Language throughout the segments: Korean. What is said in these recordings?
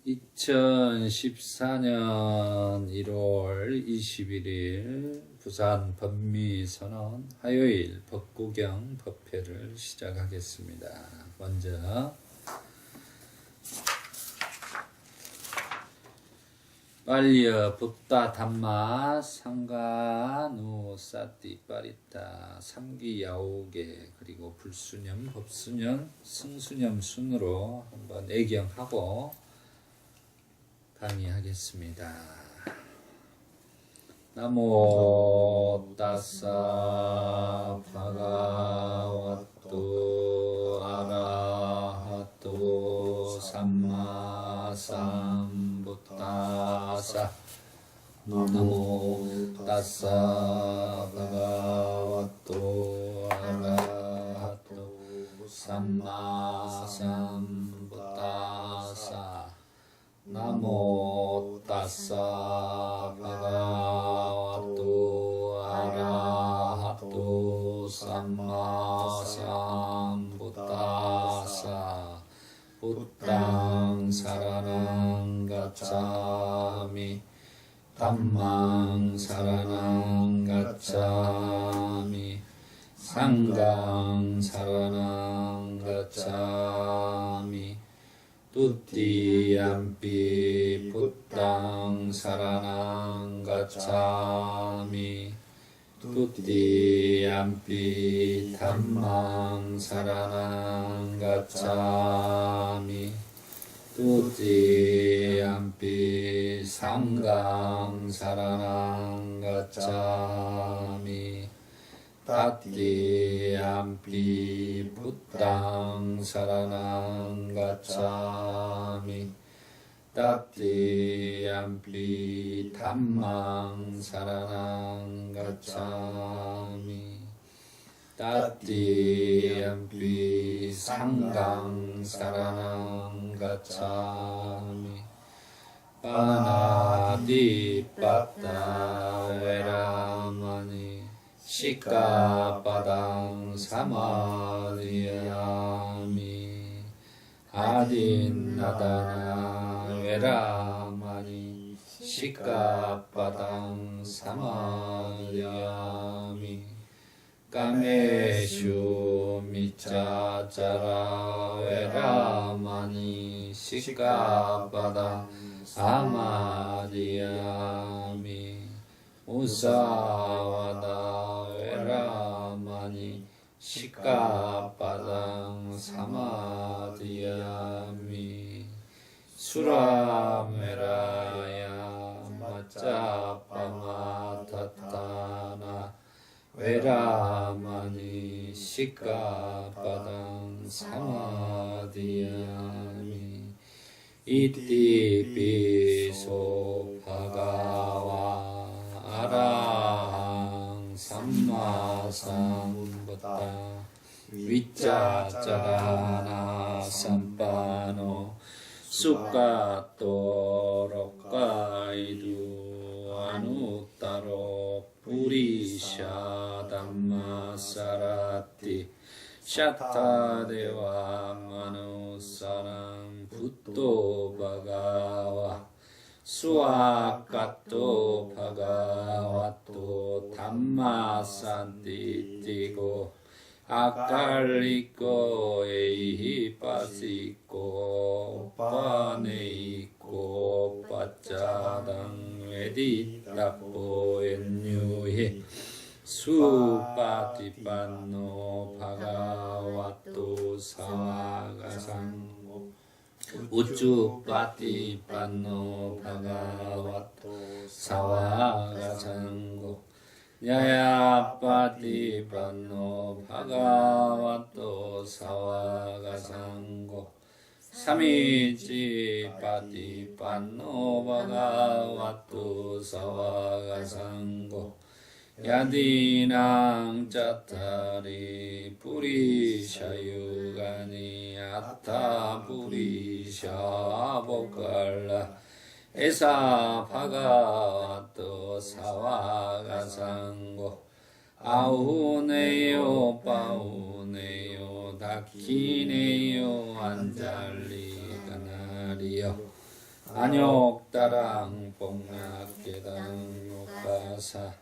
2014년 1월 21일 부산 법미선언 화요일 법구경 법회를 시작하겠습니다. 먼저 빨리어 붓다 담마 상가누 사띠 빠리따 삼기 야오게 그리고 불수념 법수념 승수념 순으로 한번 애경하고 강의하겠습니다. 나모 따사 바가와또 아라하또 삼마 삼부타사 나모 따사 바가와또 아라하또 삼마 삼부타사 나모 따사 바가와또 아라하또 삼마 삼부타사 부땅 사라낭 가차미 담망 사라낭 가차미 상강 사라낭 가차미 뚜띠암피 붓땅 사라낭 가차미 뚜띠암피 담망 사라낭 가차미 뚜띠암피 상강 사라낭 가차미 따띠암피 붓땅 사라낭 가차미 따띠암피 담망 사라낭 가차미 따띠암피 상강 사라낭 가차미 빠나디 빠따 외라마니 시카바당 사마리야미 아딘나다나 외라마니 시카바당 사마리야미 까메슈 미짜짜라 외라마니 시카바당 사마리야미 우사와다 외라마니 시카바당 사마디야미 수라메라야 마짜파마타타나 외라마니 시카바당 사마디야미 이띠비소 바가와 아라항 삼마삼부타 위짜짜라나 삼바노 수카토로카이두 아누따로 purisha dhamma sarati shattadeva manusaram bhutto bhagava suakato bhagavato dhamma santitigo akaliko ehi pasiko paneiko pacadang veditapo enyuhi supatipanno bhagavato savagasangho uccupatipanno bhagavato savagasangho nyayapatipanno bhagavato savagasangho samicipatipanno bhagavato savagasangho yadinang cattari purisha yugani atta purisha vokala esa bhagavato savagasangho 아우네요 빠우네요 다키네요 안잘리 가나리요 안욕다랑 복락계당 욕가사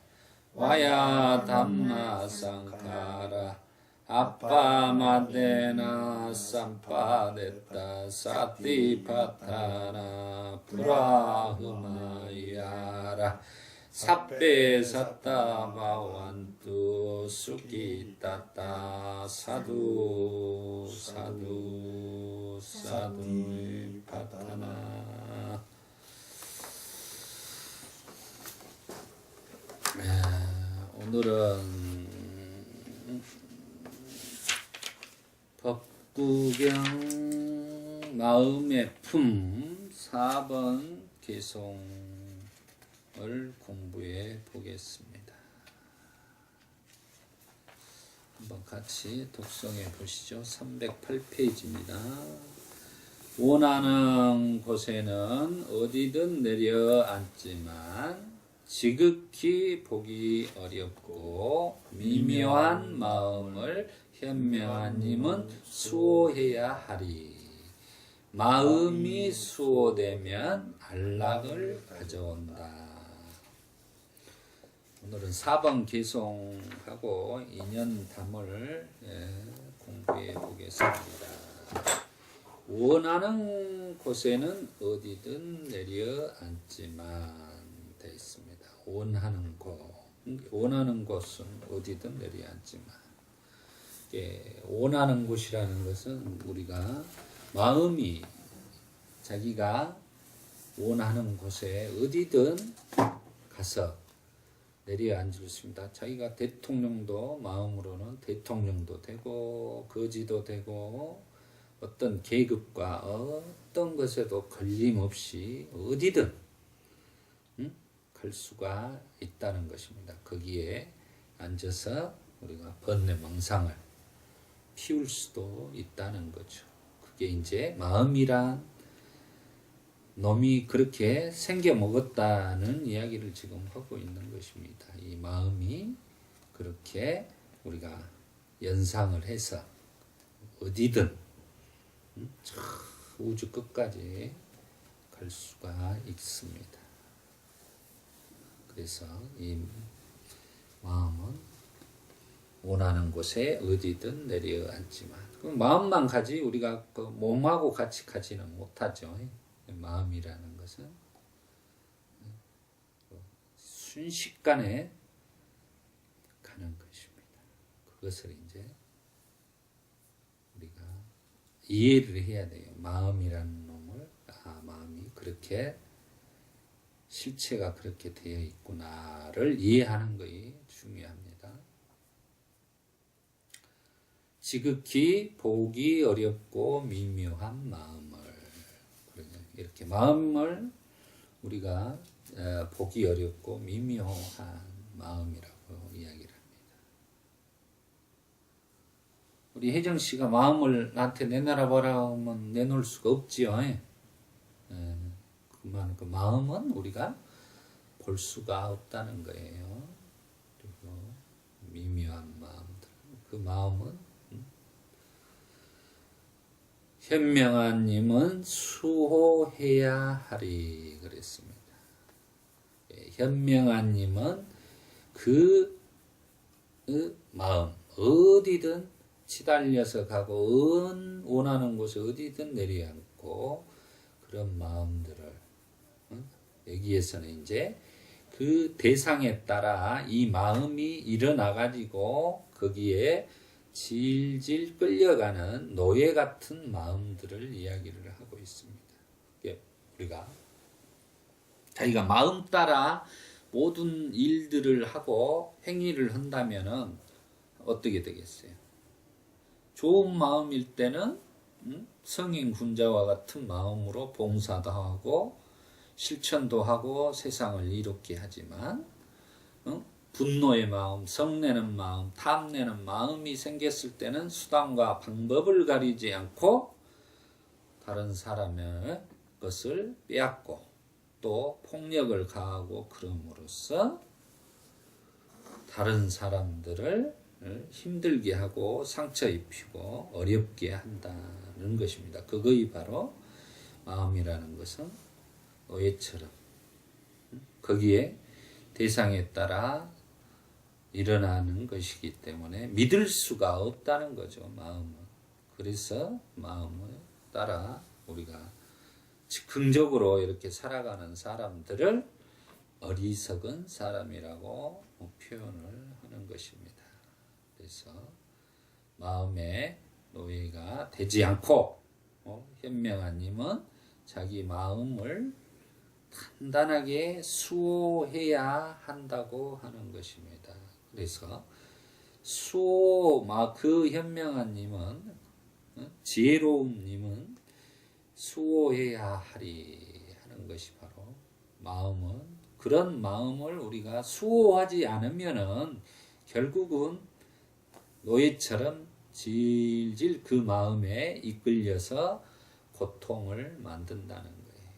와야 담마상카라 아빠마데나 삼파데타 사티파타나 브라흐마야라 삽배 사타바완투 수기따따 사두 사두 사두 파타나. 오늘은 법구경 마음의 품 4번 개송을 공부해 보겠습니다. 한번 같이 독성해 보시죠. 308페이지입니다. 원하는 곳에는 어디든 내려앉지만 지극히 보기 어렵고 미묘한 마음을 현명한님은 수호해야 하리. 마음이 수호되면 안락을 가져온다. 오늘은 4번 개송하고 인연담을 공부해 보겠습니다. 원하는 곳에는 어디든 내려앉지만 되어 있습니다. 원하는 곳은 어디든 내려앉지만, 원하는 곳이라는 것은 우리가 마음이 자기가 원하는 곳에 어디든 가서 내려앉을 수 있습니다. 자기가 대통령도 마음으로는 대통령도 되고 거지도 되고 어떤 계급과 어떤 것에도 걸림없이 어디든 갈 수가 있다는 것입니다. 거기에 앉아서 우리가 번뇌망상을 피울 수도 있다는 거죠. 그게 이제 마음이란 놈이 그렇게 생겨 먹었다는 이야기를 지금 하고 있는 것입니다. 이 마음이 그렇게 우리가 연상을 해서 어디든 저 우주 끝까지 갈 수가 있습니다. 그래서 이 마음은 원하는 곳에 어디든 내려앉지만, 그 마음만 가지 우리가 그 몸하고 같이 가지는 못하죠. 마음이라는 것은 순식간에 가는 것입니다. 그것을 이제 우리가 이해를 해야 돼요. 마음이라는 놈을, 마음이 그렇게 실체가 그렇게 되어 있구나를 이해하는 것이 중요합니다. 지극히 보기 어렵고 미묘한 마음을, 이렇게 마음을 우리가 보기 어렵고 미묘한 마음이라고 이야기를 합니다. 우리 혜정 씨가 마음을 나한테 내놔라 보라 하면 내놓을 수가 없지요. 그 마음은 우리가 볼 수가 없다는 거예요. 그리고 미묘한 마음들, 그 마음은 현명한 님은 수호해야 하리 그랬습니다. 현명한 님은 그 마음 어디든 치달려서 가고 원하는 곳에 어디든 내려앉고 그런 마음들을 여기에서는 이제 그 대상에 따라 이 마음이 일어나 가지고 거기에 질질 끌려가는 노예 같은 마음들을 이야기를 하고 있습니다. 우리가 자기가 마음 따라 모든 일들을 하고 행위를 한다면은 어떻게 되겠어요? 좋은 마음일 때는 성인 군자와 같은 마음으로 봉사도 하고 실천도 하고 세상을 이롭게 하지만 분노의 마음, 성내는 마음, 탐내는 마음이 생겼을 때는 수단과 방법을 가리지 않고 다른 사람의 것을 빼앗고 또 폭력을 가하고 그럼으로써 다른 사람들을 힘들게 하고 상처 입히고 어렵게 한다는 것입니다. 그것이 바로 마음이라는 것은 노예처럼 거기에 대상에 따라 일어나는 것이기 때문에 믿을 수가 없다는 거죠. 마음은. 그래서 마음을 따라 우리가 긍정적으로 이렇게 살아가는 사람들을 어리석은 사람이라고 표현을 하는 것입니다. 그래서 마음의 노예가 되지 않고 현명한님은 자기 마음을 단단하게 수호해야 한다고 하는 것입니다. 그래서 그 현명한님은 지혜로운님은 수호해야 하리 하는 것이 바로 마음은 그런 마음을 우리가 수호하지 않으면은 결국은 노예처럼 질질 그 마음에 이끌려서 고통을 만든다는 거예요.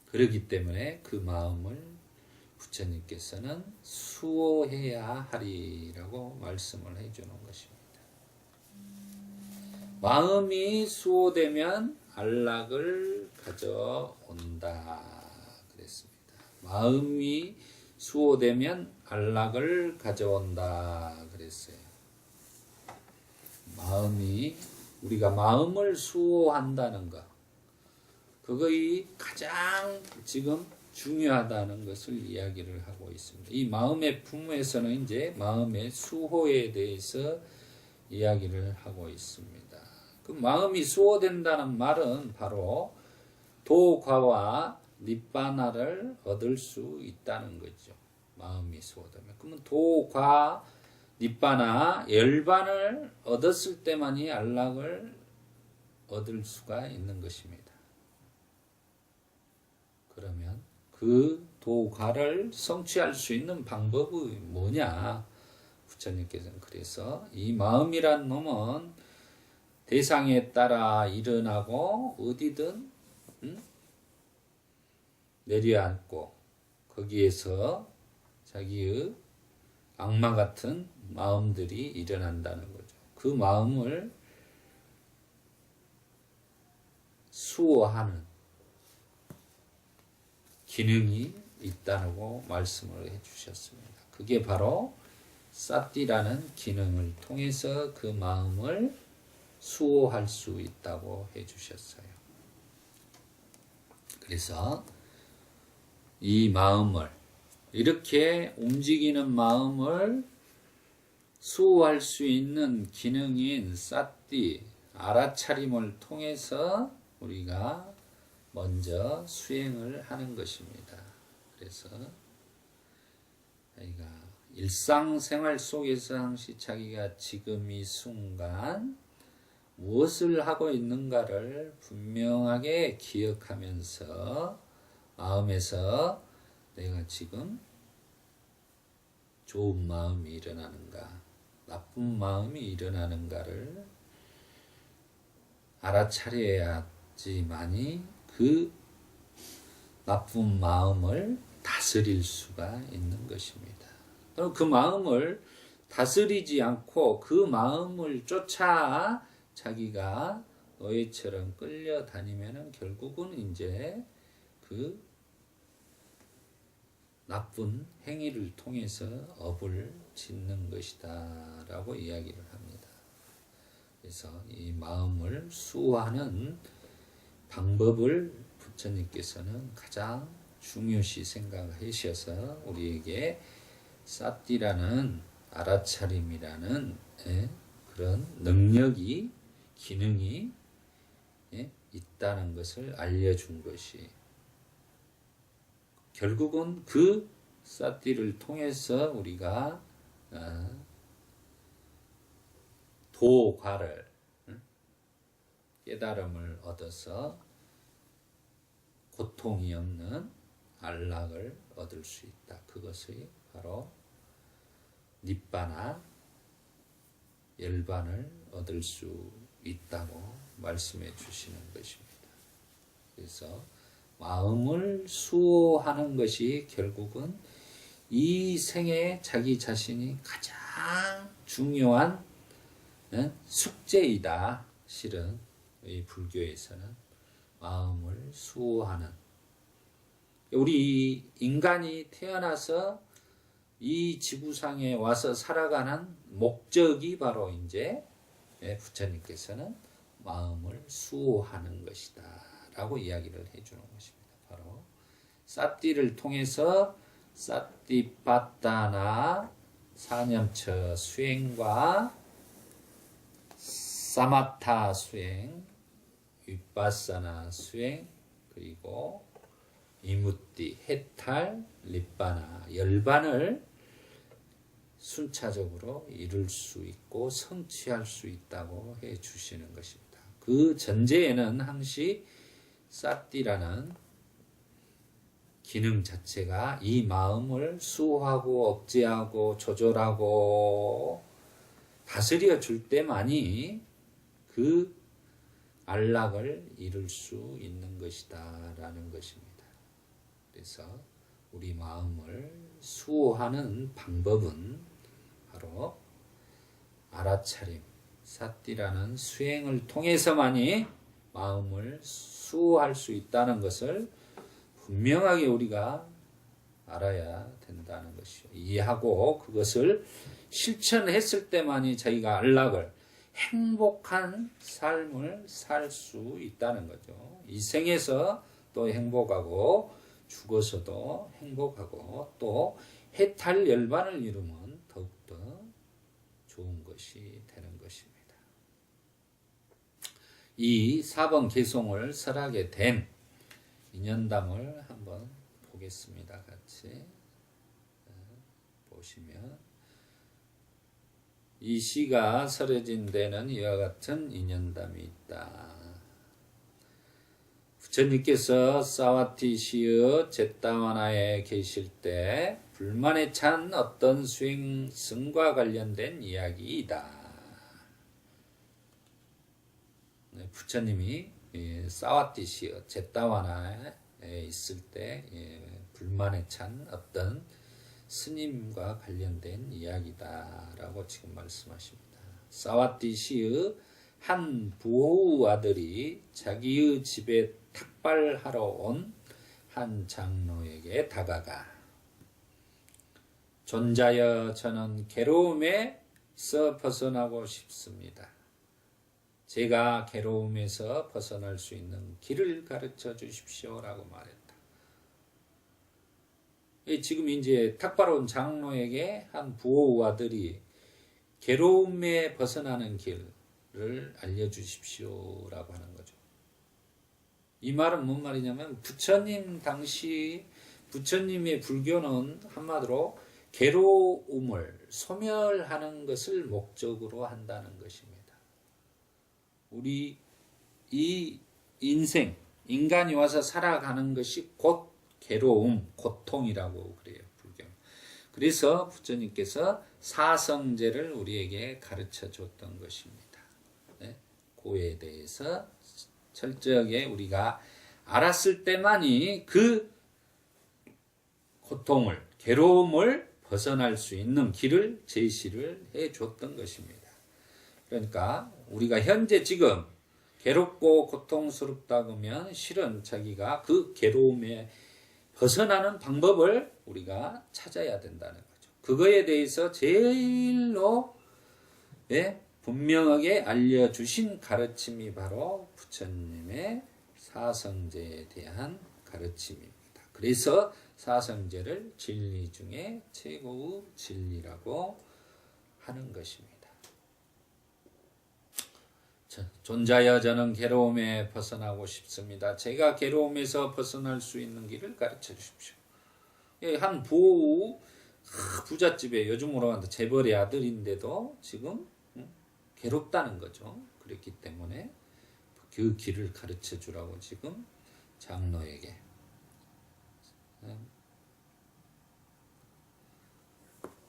그렇기 때문에 그 마음을 부처님께서는 수호해야 하리라고 말씀을 해주는 것입니다. 마음이 수호되면 안락을 가져온다 그랬습니다. 마음이 수호되면 안락을 가져온다 그랬어요. 우리가 마음을 수호한다는 것, 그것이 가장 지금 중요하다는 것을 이야기를 하고 있습니다. 이 마음의 품에서는 이제 마음의 수호에 대해서 이야기를 하고 있습니다. 그 마음이 수호된다는 말은 바로 도과와 니바나를 얻을 수 있다는 거죠. 마음이 수호되면. 그러면 도과, 니바나, 열반을 얻었을 때만이 안락을 얻을 수가 있는 것입니다. 그러면 그 도과를 성취할 수 있는 방법이 뭐냐? 부처님께서는 그래서 이 마음이란 놈은 대상에 따라 일어나고 어디든 내려앉고 거기에서 자기의 악마 같은 마음들이 일어난다는 거죠. 그 마음을 수호하는 기능이 있다고 말씀을 해주셨습니다. 그게 바로 사띠라는 기능을 통해서 그 마음을 수호할 수 있다고 해주셨어요. 그래서 이 마음을 이렇게 움직이는 마음을 수호할 수 있는 기능인 사띠, 알아차림을 통해서 우리가 먼저 수행을 하는 것입니다. 그래서 저희가 일상생활 속에서 항시 자기가 지금 이 순간 무엇을 하고 있는가를 분명하게 기억하면서 마음에서 내가 지금 좋은 마음이 일어나는가, 나쁜 마음이 일어나는가를 알아차려야지만이 그 나쁜 마음을 다스릴 수가 있는 것입니다. 그 마음을 다스리지 않고 그 마음을 쫓아 자기가 노예처럼 끌려다니면은 결국은 이제 그 나쁜 행위를 통해서 업을 짓는 것이다 라고 이야기를 합니다. 그래서 이 마음을 수호하는 방법을 부처님께서는 가장 중요시 생각하셔서 우리에게 사띠라는 알아차림이라는 그런 능력이 기능이 있다는 것을 알려준 것이 결국은 그 사띠를 통해서 우리가 도과를 깨달음을 얻어서 고통이 없는 안락을 얻을 수 있다. 그것이 바로 니바나 열반을 얻을 수 있다고 말씀해 주시는 것입니다. 그래서 마음을 수호하는 것이 결국은 이 생에 자기 자신이 가장 중요한 숙제이다. 실은 이 불교에서는 마음을 수호하는 우리 인간이 태어나서 이 지구상에 와서 살아가는 목적이 바로 이제 부처님께서는 마음을 수호하는 것이다 라고 이야기를 해주는 것입니다. 바로 사띠를 통해서 사띠빠따나 사념처 수행과 사마타 수행, 위빠사나 수행, 그리고 이무띠, 해탈, 립바나, 열반을 순차적으로 이룰 수 있고 성취할 수 있다고 해 주시는 것입니다. 그 전제에는 항시 사띠라는 기능 자체가 이 마음을 수호하고 억제하고 조절하고 다스려 줄 때만이 그 안락을 이룰 수 있는 것이다 라는 것입니다. 그래서 우리 마음을 수호하는 방법은 바로 알아차림, 사띠라는 수행을 통해서만이 마음을 수호할 수 있다는 것을 분명하게 우리가 알아야 된다는 것이요. 이해하고 그것을 실천했을 때만이 자기가 안락을 행복한 삶을 살 수 있다는 거죠. 이 생에서 또 행복하고 죽어서도 행복하고 또 해탈 열반을 이루면 더욱더 좋은 것이 되는 것입니다. 이 4번 개송을 설하게 된 인연담을 한번 보겠습니다. 같이 보시면 이 시가 설해진 데는 이와 같은 인연담이 있다. 부처님께서 사와티 시의 제타와나에 계실 때 불만에 찬 어떤 수행승과 관련된 이야기이다. 부처님이 사와티 시의 제타와나에 있을 때 불만에 찬 어떤 스님과 관련된 이야기다라고 지금 말씀하십니다. 사와티 시의 한 부호 아들이 자기의 집에 탁발하러 온 한 장로에게 다가가 존자여 저는 괴로움에서 벗어나고 싶습니다. 제가 괴로움에서 벗어날 수 있는 길을 가르쳐 주십시오라고 말했다. 지금 이제 탁발 온 장로에게 한 부호 아들이 괴로움에 벗어나는 길을 알려주십시오라고 하는 거죠. 이 말은 뭔 말이냐면 부처님 당시 부처님의 불교는 한마디로 괴로움을 소멸하는 것을 목적으로 한다는 것입니다. 우리 이 인생, 인간이 와서 살아가는 것이 곧 괴로움, 고통이라고 그래요, 불교. 그래서 부처님께서 사성제를 우리에게 가르쳐 줬던 것입니다. 네? 그에 대해서 철저하게 우리가 알았을 때만이 그 고통을, 괴로움을 벗어날 수 있는 길을 제시를 해 줬던 것입니다. 그러니까 우리가 현재 지금 괴롭고 고통스럽다 그러면 실은 자기가 그 괴로움에 벗어나는 방법을 우리가 찾아야 된다는 거죠. 그거에 대해서 제일로 분명하게 알려주신 가르침이 바로 부처님의 사성제에 대한 가르침입니다. 그래서 사성제를 진리 중에 최고의 진리라고 하는 것입니다. 존자여 저는 괴로움에 벗어나고 싶습니다. 제가 괴로움에서 벗어날 수 있는 길을 가르쳐 주십시오. 한 부잣집에 요즘으로 한다 재벌의 아들인데도 지금 괴롭다는 거죠. 그렇기 때문에 그 길을 가르쳐 주라고 지금 장로에게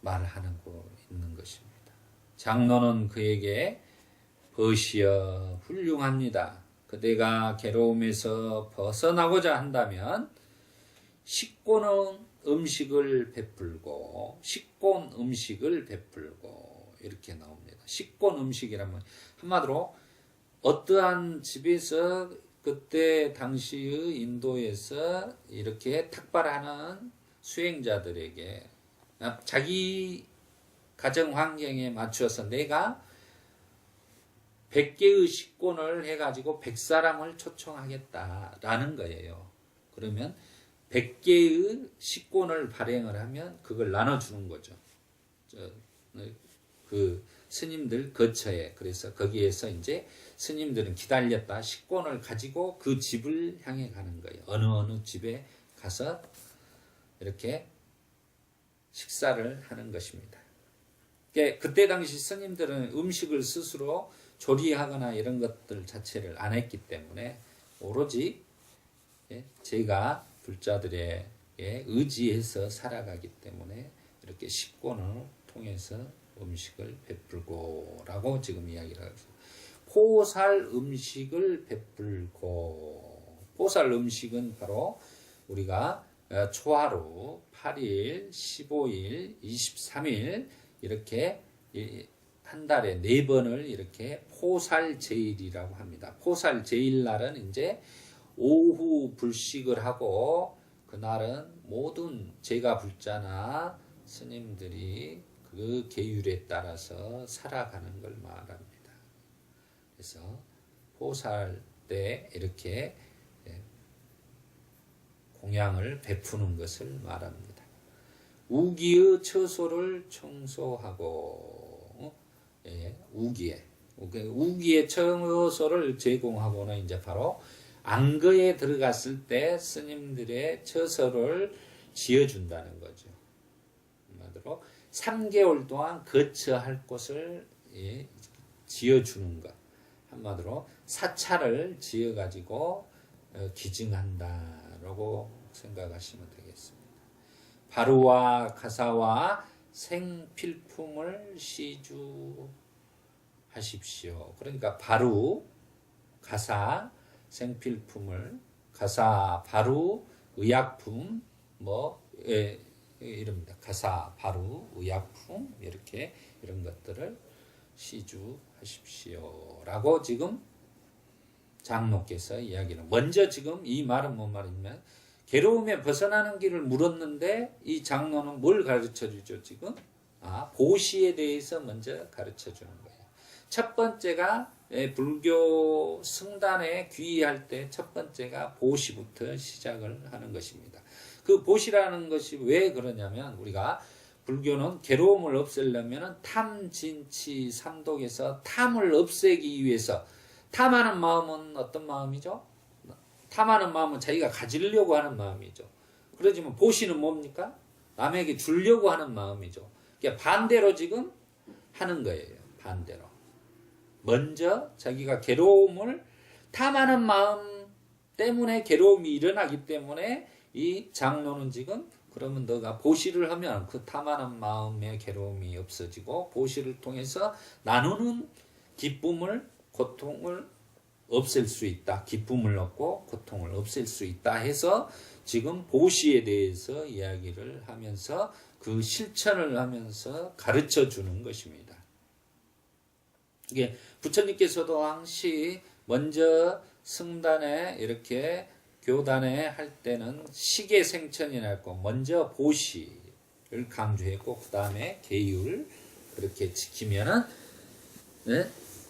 말하고 있는 것입니다. 장로는 그에게 벗이여 훌륭합니다. 그대가 괴로움에서 벗어나고자 한다면 식곤 음식을 베풀고 식곤 음식을 베풀고 이렇게 나옵니다. 식곤 음식이라면 한마디로 어떠한 집에서 그때 당시의 인도에서 이렇게 탁발하는 수행자들에게 자기 가정 환경에 맞춰서 내가 100개의 식권을 해가지고 100사람을 초청하겠다라는 거예요. 그러면 100개의 식권을 발행을 하면 그걸 나눠주는 거죠. 그 스님들 거처에. 그래서 거기에서 이제 스님들은 기다렸다 식권을 가지고 그 집을 향해 가는 거예요. 어느 집에 가서 이렇게 식사를 하는 것입니다. 그때 당시 스님들은 음식을 스스로 조리하거나 이런 것들 자체를 안 했기 때문에 오로지 제가 불자들에게 의지해서 살아가기 때문에 이렇게 식권을 통해서 음식을 베풀고라고 지금 이야기를 하고 있습니다. 포살 음식을 베풀고, 포살 음식은 바로 우리가 초하루 8일, 15일, 23일 이렇게 한 달에 4번을 이렇게 포살제일이라고 합니다. 포살제일날은 이제 오후 불식을 하고 그날은 모든 제가 불자나 스님들이 그 계율에 따라서 살아가는 걸 말합니다. 그래서 포살 때 이렇게 공양을 베푸는 것을 말합니다. 우기의 처소를 청소하고, 우기의 처소를 제공하고는 이제 바로 안거에 들어갔을 때 스님들의 처소를 지어준다는 거죠. 한마디로 3개월 동안 거처할 곳을 지어주는 것. 한마디로 사찰을 지어가지고 기증한다라고 생각하시면 되겠습니다. 바루와 가사와 생필품을 시주하십시오. 그러니까 바루, 가사, 생필품을, 가사, 바루, 의약품, 이럽니다. 가사, 바루, 의약품, 이렇게 이런 것들을 시주하십시오라고 지금 장로께서 이야기를. 먼저 지금 이 말은 뭔 말이냐면 괴로움에 벗어나는 길을 물었는데 이 장로는 뭘 가르쳐 주죠 지금? 보시에 대해서 먼저 가르쳐 주는 거예요. 첫 번째가 불교 승단에 귀의할 때 첫 번째가 보시부터 시작을 하는 것입니다. 그 보시라는 것이 왜 그러냐면 우리가 불교는 괴로움을 없애려면 탐, 진치, 삼독에서 탐을 없애기 위해서 탐하는 마음은 어떤 마음이죠? 탐하는 마음은 자기가 가지려고 하는 마음이죠. 그러지만 보시는 뭡니까? 남에게 주려고 하는 마음이죠. 그러니까 반대로 지금 하는 거예요. 반대로. 먼저 자기가 괴로움을 탐하는 마음 때문에 괴로움이 일어나기 때문에 이 장로는 지금 그러면 너가 보시를 하면 그 탐하는 마음의 괴로움이 없어지고 보시를 통해서 나누는 기쁨을 고통을 없앨 수 있다. 기쁨을 얻고 고통을 없앨 수 있다 해서 지금 보시에 대해서 이야기를 하면서 그 실천을 하면서 가르쳐 주는 것입니다. 이게 부처님께서도 항시 먼저 승단에 이렇게 교단에 할 때는 시계생천이라 했고 먼저 보시를 강조했고 그 다음에 계율 그렇게 지키면은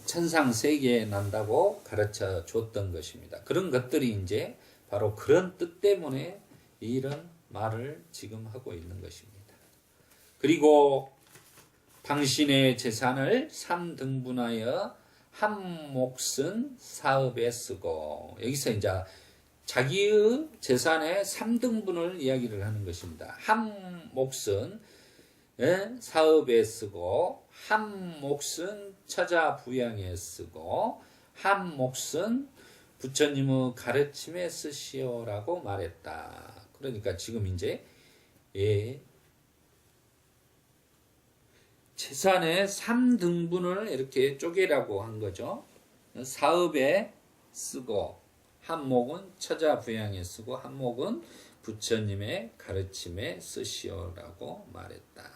천상세계에 난다고 가르쳐 줬던 것입니다. 그런 것들이 이제 바로 그런 뜻 때문에 이런 말을 지금 하고 있는 것입니다. 그리고 당신의 재산을 3등분하여 한 몫은 사업에 쓰고 여기서 이제 자기의 재산의 3등분을 이야기를 하는 것입니다. 한 몫은 사업에 쓰고 한 몫은 처자 부양에 쓰고 한 몫은 부처님의 가르침에 쓰시오라고 말했다. 그러니까 지금 이제 재산의 3등분을 이렇게 쪼개라고 한 거죠. 사업에 쓰고 한목은 처자 부양에 쓰고 한목은 부처님의 가르침에 쓰시오라고 말했다.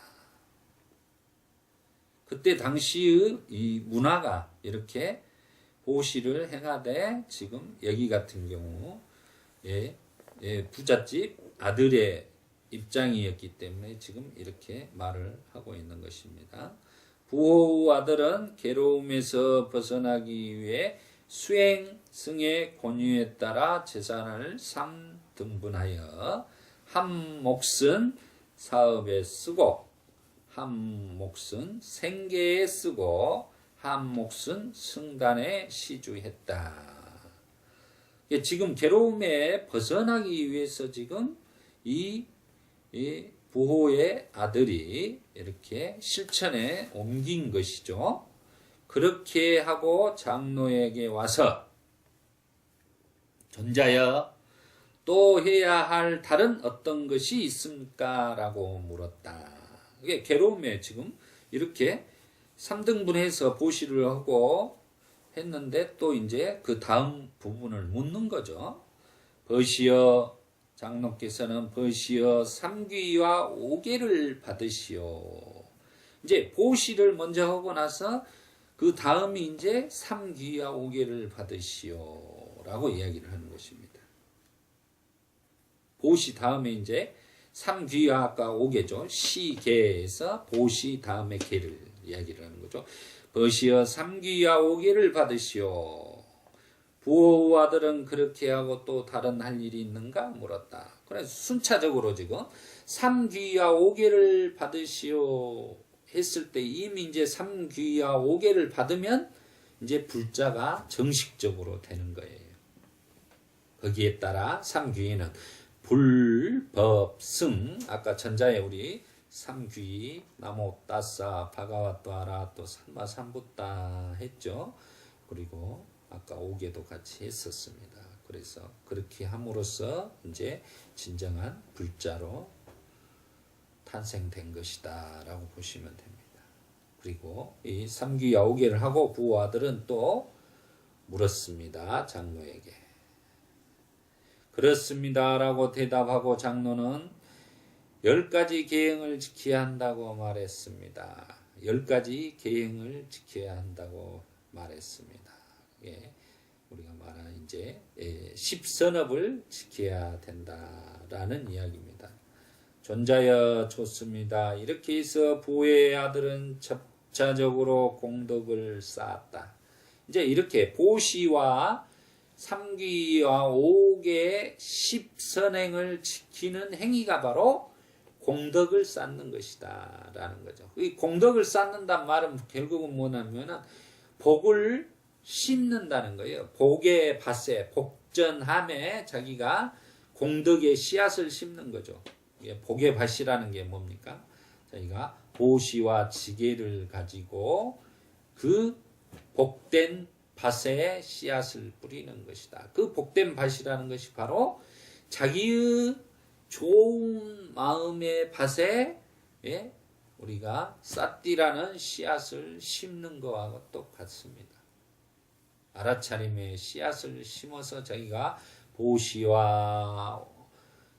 그때 당시의 이 문화가 이렇게 보시를 행하되 지금 여기 같은 경우 부잣집 아들의 입장이었기 때문에 지금 이렇게 말을 하고 있는 것입니다. 부호 아들은 괴로움에서 벗어나기 위해 수행승의 권유에 따라 재산을 3등분하여 한 몫은 사업에 쓰고 한 몫은 생계에 쓰고 한 몫은 승단에 시주했다. 지금 괴로움에 벗어나기 위해서 지금 이 부호의 아들이 이렇게 실천에 옮긴 것이죠. 그렇게 하고 장로에게 와서 존자여 또 해야 할 다른 어떤 것이 있습니까? 라고 물었다. 이게 괴로움에 지금 이렇게 3등분해서 보시를 하고 했는데 또 이제 그 다음 부분을 묻는 거죠. 벗이여 장로께서는 벗이여 3귀와 5개를 받으시오. 이제 보시를 먼저 하고 나서 그 다음이 이제 3귀와 5개를 받으시오 라고 이야기를 하는 것입니다. 보시 다음에 이제 3귀와 아까 5개죠. 시계에서 보시 다음에 개를 이야기를 하는 거죠. 벗이여 3귀와 5개를 받으시오. 부호 아들은 그렇게 하고 또 다른 할 일이 있는가 물었다. 그래서 순차적으로 지금 3귀와 5개를 받으시오 했을 때 이미 이제 3귀와 5개를 받으면 이제 불자가 정식적으로 되는 거예요. 거기에 따라 3귀에는 불, 법, 승, 아까 전자에 우리 3귀, 나모, 따싸, 바가와또아라, 또 삼마, 삼붓다 했죠. 그리고 아까 5개도 같이 했었습니다. 그래서 그렇게 함으로써 이제 진정한 불자로 탄생된 것이다 라고 보시면 됩니다. 그리고 이 3귀와 5개를 하고 부호 아들은 또 물었습니다. 장로에게. 그렇습니다 라고 대답하고 장로는 10가지 계행을 지켜야 한다고 말했습니다. 10가지 계행을 지켜야 한다고 말했습니다. 예, 우리가 말한 이제 10선업을 지켜야 된다라는 이야기입니다. 존자여 좋습니다. 이렇게 해서 부호의 아들은 접차적으로 공덕을 쌓았다. 이제 이렇게 보시와 3귀와 5개의 10선행을 지키는 행위가 바로 공덕을 쌓는 것이다 라는 거죠. 이 공덕을 쌓는다는 말은 결국은 뭐냐면 복을 심는다는 거예요. 복의 밭에 복전함에 자기가 공덕의 씨앗을 심는 거죠. 복의 밭이라는 게 뭡니까? 자기가 보시와 지게를 가지고 그 복된 밭에 씨앗을 뿌리는 것이다. 그 복된 밭이라는 것이 바로 자기의 좋은 마음의 밭에 우리가 쌀띠라는 씨앗을 심는 것과 똑같습니다. 알아차림의 씨앗을 심어서 자기가 보시와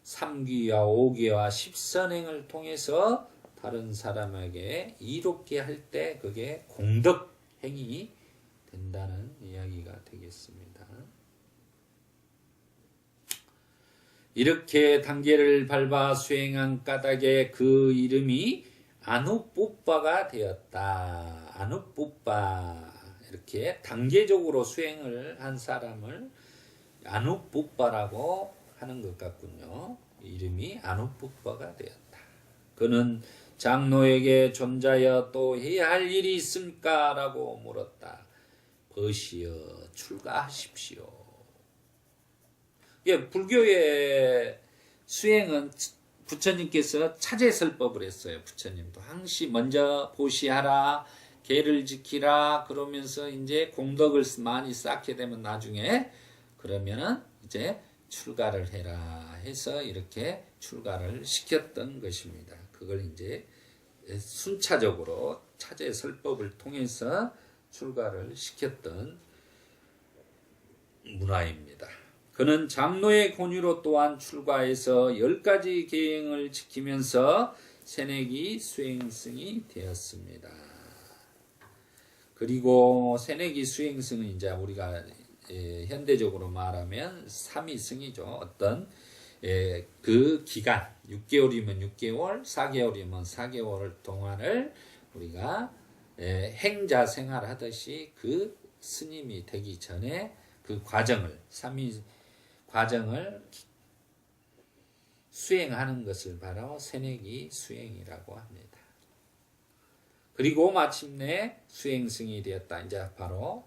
3귀와 5귀와 10선행을 통해서 다른 사람에게 이롭게 할 때 그게 공덕행위 된다는 이야기가 되겠습니다. 이렇게 단계를 밟아 수행한 까닭에 그 이름이 아누뿌빠가 되었다. 아누뿌빠, 이렇게 단계적으로 수행을 한 사람을 아누뿌빠라고 하는 것 같군요. 이름이 아누뿌빠가 되었다. 그는 장로에게 존자여 또 해야 할 일이 있습니까? 라고 물었다. 벗이여 출가하십시오. 불교의 수행은 부처님께서 차제설법을 했어요. 부처님도 항시 먼저 보시하라, 계를 지키라 그러면서 이제 공덕을 많이 쌓게 되면 나중에 그러면은 이제 출가를 해라 해서 이렇게 출가를 시켰던 것입니다. 그걸 이제 순차적으로 차제설법을 통해서 출가를 시켰던 문화입니다. 그는 장로의 권유로 또한 출가해서 10가지 계행을 지키면서 새내기 수행승이 되었습니다. 그리고 새내기 수행승은 이제 우리가 현대적으로 말하면 삼위승이죠. 어떤 그 기간 6개월이면 6개월, 4개월이면 4개월 동안을 우리가 행자 생활하듯이 그 스님이 되기 전에 그 과정을 삼위 과정을 수행하는 것을 바로 새내기 수행이라고 합니다. 그리고 마침내 수행승이 되었다. 이제 바로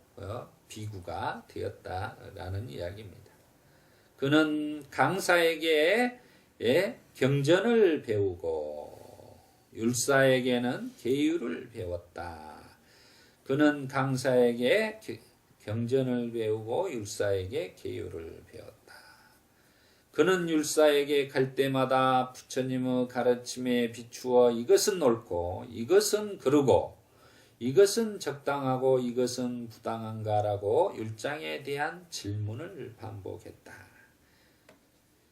비구가 되었다라는 이야기입니다. 그는 강사에게 경전을 배우고 율사에게는 계율을 배웠다. 그는 강사에게 경전을 배우고 율사에게 계율을 배웠다. 그는 율사에게 갈 때마다 부처님의 가르침에 비추어 이것은 옳고 이것은 그르고 이것은 적당하고 이것은 부당한가라고 율장에 대한 질문을 반복했다.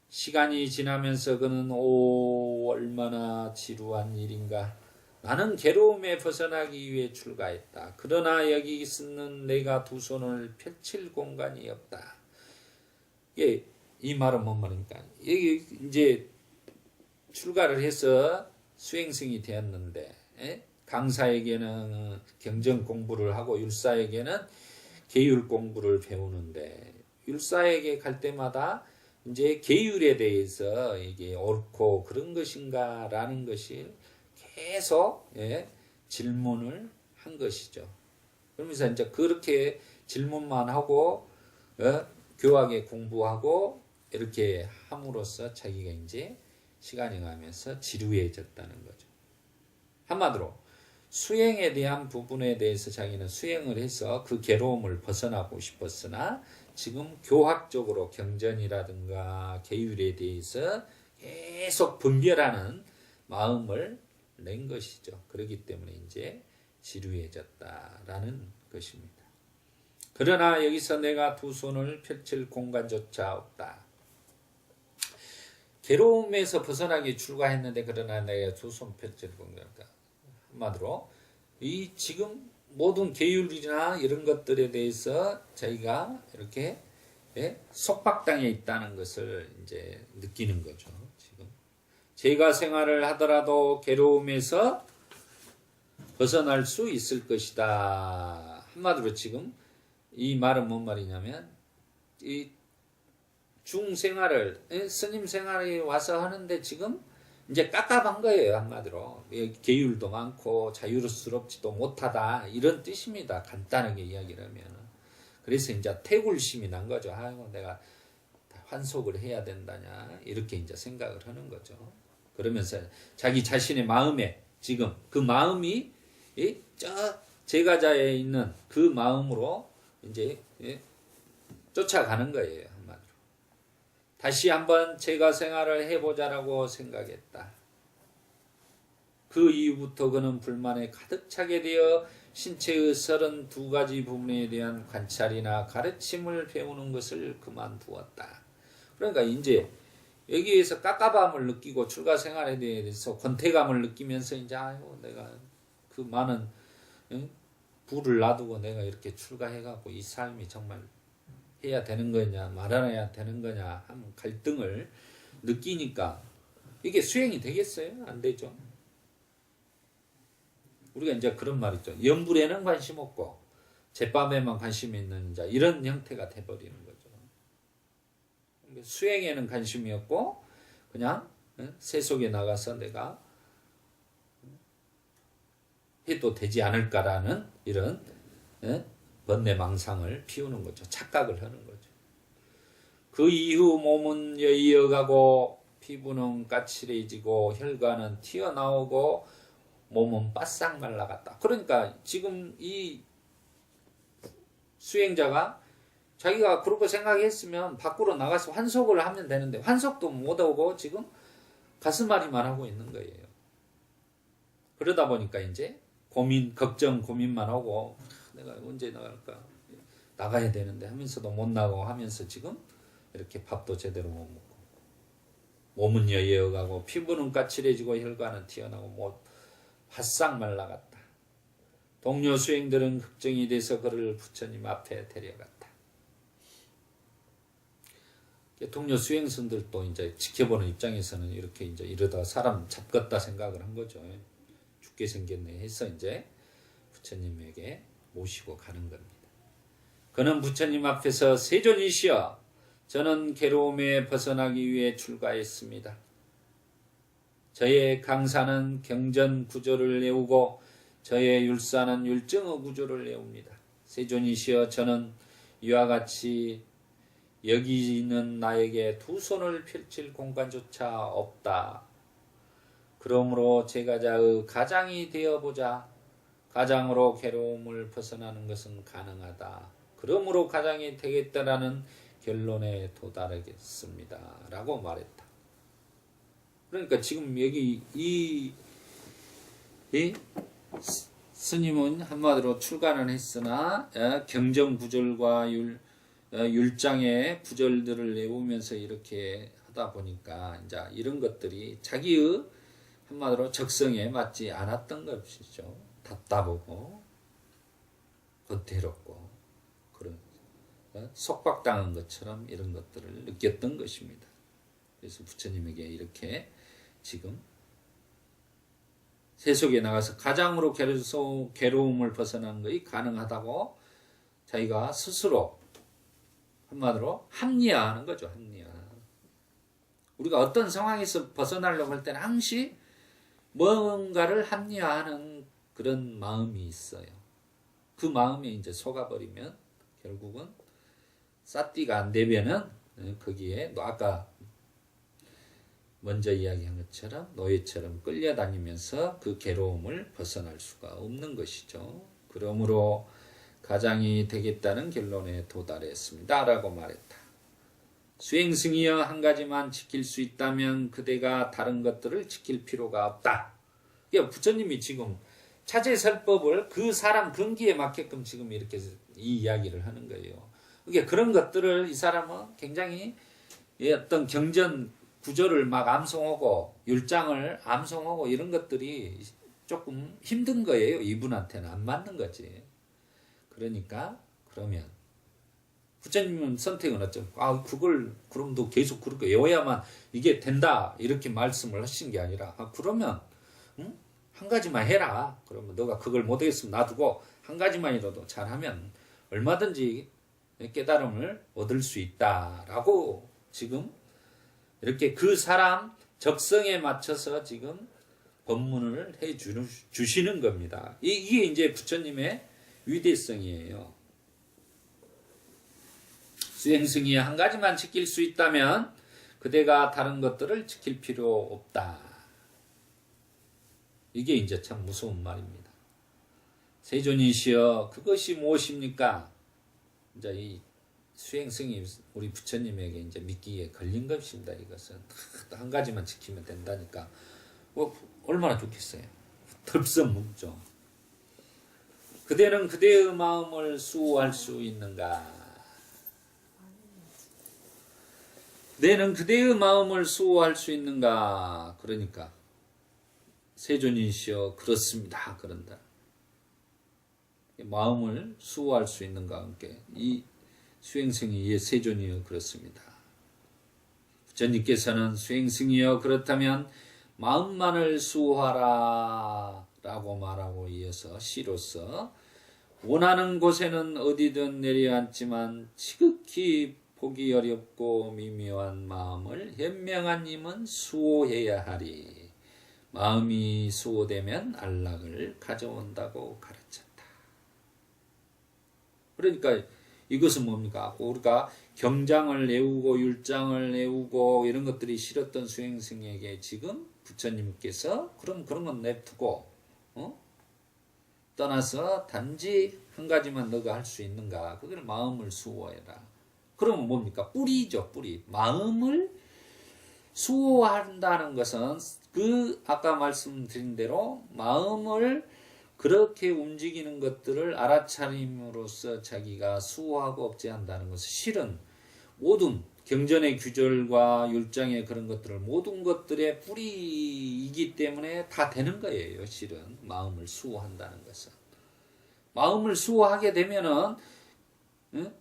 시간이 지나면서 그는 얼마나 지루한 일인가. 나는 괴로움에 벗어나기 위해 출가했다. 그러나 여기 있는 내가 두 손을 펼칠 공간이 없다. 이 말은 뭔 말입니까? 여기 이제 출가를 해서 수행승이 되었는데 강사에게는 경전 공부를 하고 율사에게는 계율 공부를 배우는데 율사에게 갈 때마다 이제 계율에 대해서 이게 옳고 그런 것인가라는 것을 계속 질문을 한 것이죠. 그러면서 이제 그렇게 질문만 하고 교하게 공부하고 이렇게 함으로써 자기가 이제 시간이 가면서 지루해졌다는 거죠. 한마디로 수행에 대한 부분에 대해서 자기는 수행을 해서 그 괴로움을 벗어나고 싶었으나 지금 교학적으로 경전이라든가 계율에 대해서 계속 분별하는 마음을 낸 것이죠. 그렇기 때문에 이제 지루해졌다라는 것입니다. 그러나 여기서 내가 두 손을 펼칠 공간조차 없다. 괴로움에서 벗어나기 출가했는데 그러나 내가 두 손 펼칠 공간 없다. 한마디로 이 지금 모든 계율이나 이런 것들에 대해서 자기가 이렇게 속박당해 있다는 것을 이제 느끼는 거죠. 지금 제가 생활을 하더라도 괴로움에서 벗어날 수 있을 것이다. 한마디로 지금 이 말은 뭔 말이냐면 이 중생활을 스님 생활에 와서 하는데 지금 이제 깝깝한 거예요. 한마디로 계율도 많고 자유스럽지도 못하다 이런 뜻입니다. 간단하게 이야기를 하면 그래서 이제 태굴심이 난 거죠. 아이고 내가 환속을 해야 된다냐 이렇게 이제 생각을 하는 거죠. 그러면서 자기 자신의 마음에 지금 그 마음이 저 제가자에 있는 그 마음으로 이제 쫓아가는 거예요. 한마디로 다시 한번 제가 생활을 해보자라고 생각했다. 그 이후부터 그는 불만에 가득 차게 되어 신체의 32가지 부분에 대한 관찰이나 가르침을 배우는 것을 그만두었다. 그러니까 이제 여기에서 깝깝함을 느끼고 출가 생활에 대해서 권태감을 느끼면서 이제 아이고 내가 그 많은 부를 놔두고 내가 이렇게 출가해갖고 이 삶이 정말 해야 되는 거냐 말아야 되는 거냐 하는 갈등을 느끼니까 이게 수행이 되겠어요? 안 되죠. 우리가 이제 그런 말 있죠. 염불에는 관심 없고 제밥에만 관심 있는 자 이런 형태가 돼버리는 거죠. 수행에는 관심이 없고 그냥 세속에 나가서 내가 해도 되지 않을까라는 이런 번뇌망상을 피우는 거죠. 착각을 하는 거죠. 그 이후 몸은 여이어가고 피부는 까칠해지고 혈관은 튀어나오고 몸은 바싹 말라갔다. 그러니까 지금 이 수행자가 자기가 그렇게 생각했으면 밖으로 나가서 환속을 하면 되는데 환속도 못하고 지금 가슴앓이만 하고 있는 거예요. 그러다 보니까 이제 걱정, 고민만 하고 내가 언제 나갈까? 나가야 되는데 하면서도 못 나가고 하면서 지금 이렇게 밥도 제대로 못 먹고 몸은 여여가고 피부는 까칠해지고 혈관은 튀어나오고 바싹 말라갔다. 동료 수행들은 걱정이 돼서 그를 부처님 앞에 데려갔다. 동료 수행선들도 이제 지켜보는 입장에서는 이렇게 이제 이러다 사람 잡겠다 생각을 한 거죠. 죽게 생겼네 해서 이제 부처님에게 모시고 가는 겁니다. 그는 부처님 앞에서 세존이시여, 저는 괴로움에 벗어나기 위해 출가했습니다. 저의 강사는 경전 구조를 외우고 저의 율사는 율정어 구조를 외웁니다. 세존이시여, 저는 이와 같이 여기 있는 나에게 두 손을 펼칠 공간조차 없다. 그러므로 제가자의 가장이 되어보자. 가장으로 괴로움을 벗어나는 것은 가능하다. 그러므로 가장이 되겠다라는 결론에 도달하겠습니다. 라고 말했다. 그러니까 지금 여기 이 스님은 한마디로 출가는 했으나 경전구절과 율장의 구절들을 외우면서 이렇게 하다 보니까 이제 이런 것들이 자기의 한마디로 적성에 맞지 않았던 것이죠. 답답하고 권태롭고 그런 속박당한 것처럼 이런 것들을 느꼈던 것입니다. 그래서 부처님에게 이렇게 지금 세속에 나가서 가장으로 괴로움을 벗어나는 것이 가능하다고 자기가 스스로 한마디로 합리화하는 거죠. 합리화. 우리가 어떤 상황에서 벗어나려고 할 때는 항시 뭔가를 합리화하는 그런 마음이 있어요. 그 마음에 이제 속아버리면 결국은 삿띠가 안 되면은 거기에 아까 먼저 이야기한 것처럼 노예처럼 끌려다니면서 그 괴로움을 벗어날 수가 없는 것이죠. 그러므로 가장이 되겠다는 결론에 도달했습니다. 라고 말했다. 수행승이여, 한 가지만 지킬 수 있다면 그대가 다른 것들을 지킬 필요가 없다. 그러니까 부처님이 지금 차제설법을 그 사람 근기에 맞게끔 지금 이렇게 이 이야기를 하는 거예요. 그러니까 그런 것들을 이 사람은 굉장히 어떤 경전 구조를 막 암송하고 율장을 암송하고 이런 것들이 조금 힘든 거예요. 이분한테는 안 맞는 거지. 그러니까 그러면 부처님은 선택은 어쩌고 그걸 그럼 너 계속 그렇게 외워야만 이게 된다 이렇게 말씀을 하신 게 아니라 그러면 한 가지만 해라. 그러면 너가 그걸 못하겠으면 놔두고 한 가지만이라도 잘하면 얼마든지 깨달음을 얻을 수 있다라고 지금 이렇게 그 사람 적성에 맞춰서 지금 법문을 해 주시는 겁니다. 이게 이제 부처님의 위대성이에요. 수행승이 한 가지만 지킬 수 있다면 그대가 다른 것들을 지킬 필요 없다. 이게 이제 참 무서운 말입니다. 세존이시여, 그것이 무엇입니까? 이제 이 수행승이 우리 부처님에게 이제 믿기에 걸린 것입니다. 이것은 한 가지만 지키면 된다니까. 얼마나 좋겠어요. 덥석묵죠. 그대는 그대의 마음을 수호할 수 있는가? 그대는 그대의 마음을 수호할 수 있는가? 그러니까 세존이시여, 그렇습니다. 그런다. 마음을 수호할 수 있는가? 함께 이 수행승이 세존이여 그렇습니다. 부처님께서는 수행승이여 그렇다면 마음만을 수호하라 라고 말하고 이어서 시로서 원하는 곳에는 어디든 내려앉지만 지극히 보기 어렵고 미묘한 마음을 현명한 님은 수호해야 하리. 마음이 수호되면 안락을 가져온다고 가르쳤다. 그러니까 이것은 뭡니까? 우리가 경장을 외우고 율장을 외우고 이런 것들이 싫었던 수행승에게 지금 부처님께서 그럼 그런 건 냅두고 떠나서 단지 한 가지만 너가 할 수 있는가? 그걸 마음을 수호해라. 그러면 뭡니까? 뿌리죠, 뿌리. 마음을 수호한다는 것은 그 아까 말씀드린 대로 마음을 그렇게 움직이는 것들을 알아차림으로써 자기가 수호하고 억제한다는 것은 실은 모든 경전의 규절과 율장의 그런 것들을 모든 것들의 뿌리이기 때문에 다 되는 거예요. 실은 마음을 수호한다는 것은. 마음을 수호하게 되면은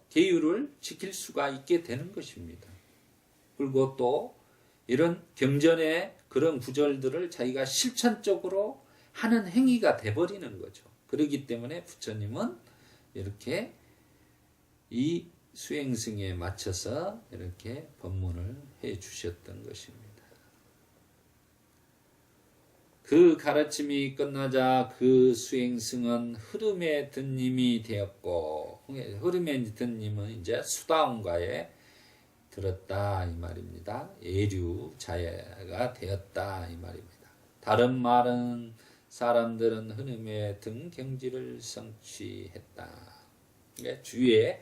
계율을 지킬 수가 있게 되는 것입니다. 그리고 또 이런 경전의 그런 구절들을 자기가 실천적으로 하는 행위가 돼버리는 거죠. 그렇기 때문에 부처님은 이렇게 이 수행승에 맞춰서 이렇게 법문을 해 주셨던 것입니다. 그 가르침이 끝나자 그 수행승은 흐름의 든님이 되었고, 흐름의 든님은 이제 수다원가에 들었다 이 말입니다. 예류 자야가 되었다 이 말입니다. 다른 말은 사람들은 흐름의 등 경지를 성취했다. 그러니까 주위에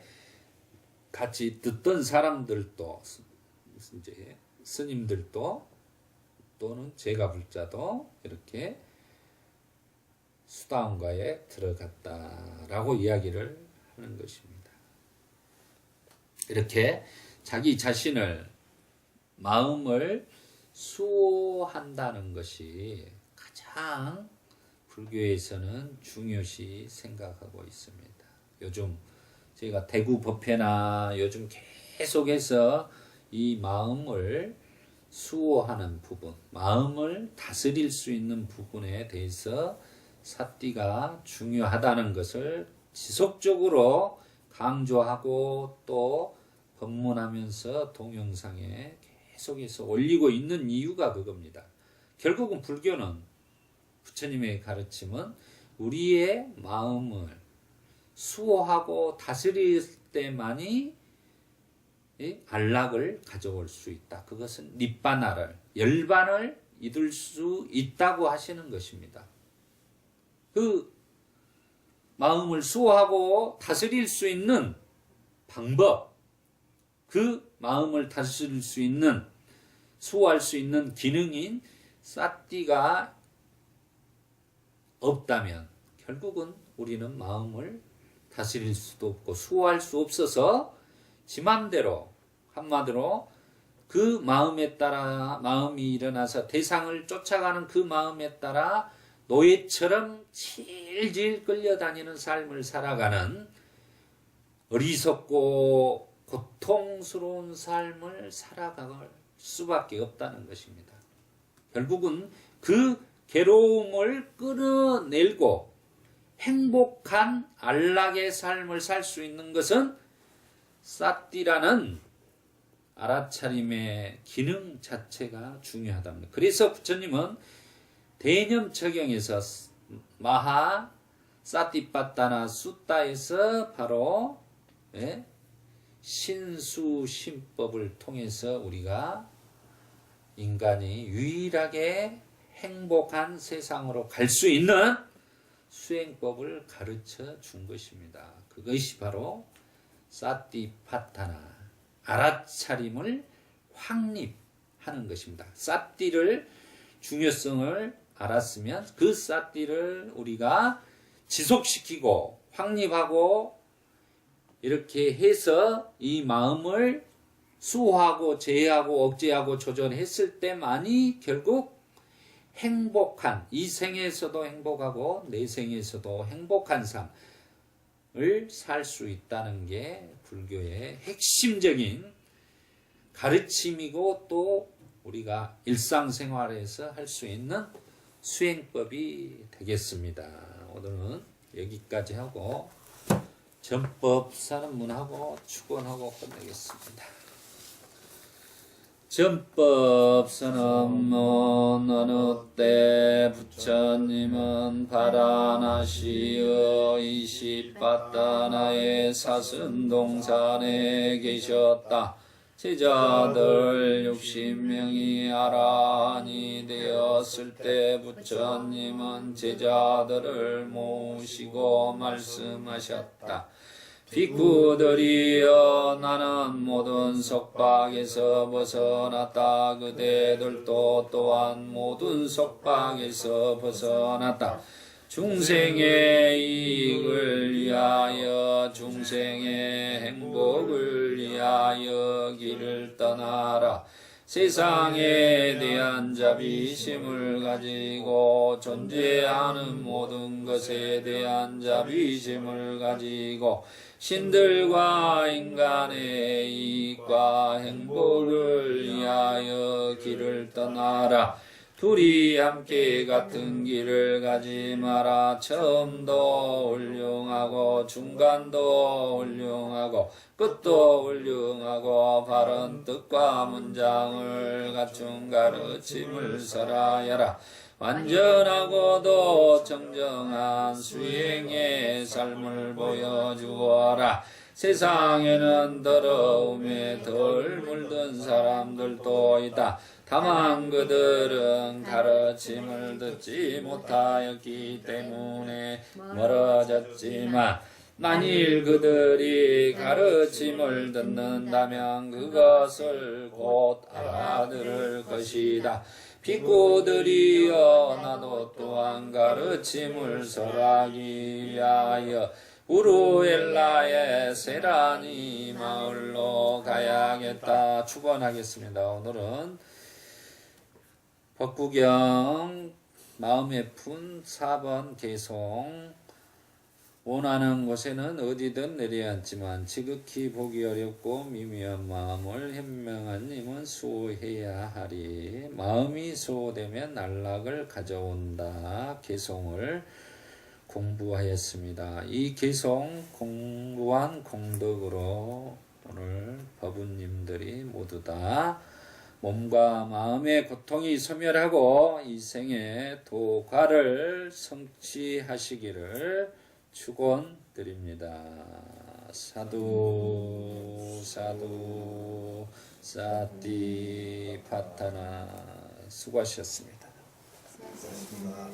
같이 듣던 사람들도 이제 스님들도 또는 제가 불자도 이렇게 수다원가에 들어갔다라고 이야기를 하는 것입니다. 이렇게 자기 자신을 마음을 수호한다는 것이 가장 불교에서는 중요시 생각하고 있습니다. 요즘 제가 대구 법회나 요즘 계속해서 이 마음을 수호하는 부분, 마음을 다스릴 수 있는 부분에 대해서 사띠가 중요하다는 것을 지속적으로 강조하고 또 법문하면서 동영상에 계속해서 올리고 있는 이유가 그겁니다. 결국은 불교는 부처님의 가르침은 우리의 마음을 수호하고 다스릴 때만이 안락을 가져올 수 있다. 그것은 닛바나를, 열반을 이룰 수 있다고 하시는 것입니다. 그 마음을 수호하고 다스릴 수 있는 방법, 그 마음을 다스릴 수 있는, 수호할 수 있는 기능인 사띠가 없다면 결국은 우리는 마음을 다스릴 수도 없고 수호할 수 없어서 지 맘대로, 한마디로 그 마음에 따라 마음이 일어나서 대상을 쫓아가는 그 마음에 따라 노예처럼 질질 끌려다니는 삶을 살아가는 어리석고 고통스러운 삶을 살아갈 수밖에 없다는 것입니다. 결국은 그 괴로움을 끌어내고 행복한 안락의 삶을 살 수 있는 것은 사띠라는 알아차림의 기능 자체가 중요하답니다. 그래서 부처님은 대념처경에서 마하 사띠빠따나 숫다에서 바로 신수신법을 통해서 우리가 인간이 유일하게 행복한 세상으로 갈 수 있는 수행법을 가르쳐 준 것입니다. 그것이 바로 사띠파타나, 알아차림을 확립하는 것입니다. 사띠를 중요성을 알았으면 그 사띠를 우리가 지속시키고 확립하고 이렇게 해서 이 마음을 수호하고 제어하고 억제하고 조절했을 때만이 결국 행복한, 이 생에서도 행복하고 내 생에서도 행복한 삶을 살 수 있다는 게 불교의 핵심적인 가르침이고 또 우리가 일상생활에서 할 수 있는 수행법이 되겠습니다. 오늘은 여기까지 하고 전법 산문하고 축원하고 끝내겠습니다. 전법 선언문 어느 때 부처님은 바라나시의 28다나의 사슴동산에 계셨다. 제자들 60명이 아라한이 되었을 때 부처님은 제자들을 모시고 말씀하셨다. 비구들이여, 나는 모든 속박에서 벗어났다. 그대들도 또한 모든 속박에서 벗어났다. 중생의 이익을 위하여, 중생의 행복을 위하여 길을 떠나라. 세상에 대한 자비심을 가지고 존재하는 모든 것에 대한 자비심을 가지고 신들과 인간의 이익과 행복을 위하여 길을 떠나라. 둘이 함께 같은 길을 가지 마라. 처음도 훌륭하고 중간도 훌륭하고 끝도 훌륭하고 바른 뜻과 문장을 갖춘 가르침을 설하여라. 완전하고도 정정한 수행의 삶을 보여주어라. 세상에는 더러움에 덜 물든 사람들도 있다. 다만 그들은 가르침을 듣지 못하였기 때문에 멀어졌지만 만일 그들이 가르침을 듣는다면 그것을 곧 알아들을 것이다. 비구들이여, 나도 또한 가르침을 설하기 위하여 우루엘라의 세라니 마을로 가야겠다. 축원하겠습니다. 오늘은 법구경 마음의 푼 4번 개송. 원하는 곳에는 어디든 내려앉지만 지극히 보기 어렵고 미미한 마음을 현명한 님은 수호해야 하리. 마음이 수호되면 안락을 가져온다. 개송을 공부하였습니다. 이 개송 공부한 공덕으로 오늘 법우님들이 모두 다 몸과 마음의 고통이 소멸하고 이 생에 도과를 성취하시기를 축원드립니다. 사두 사두 사티 파타나. 수고하셨습니다. 수고하셨습니다.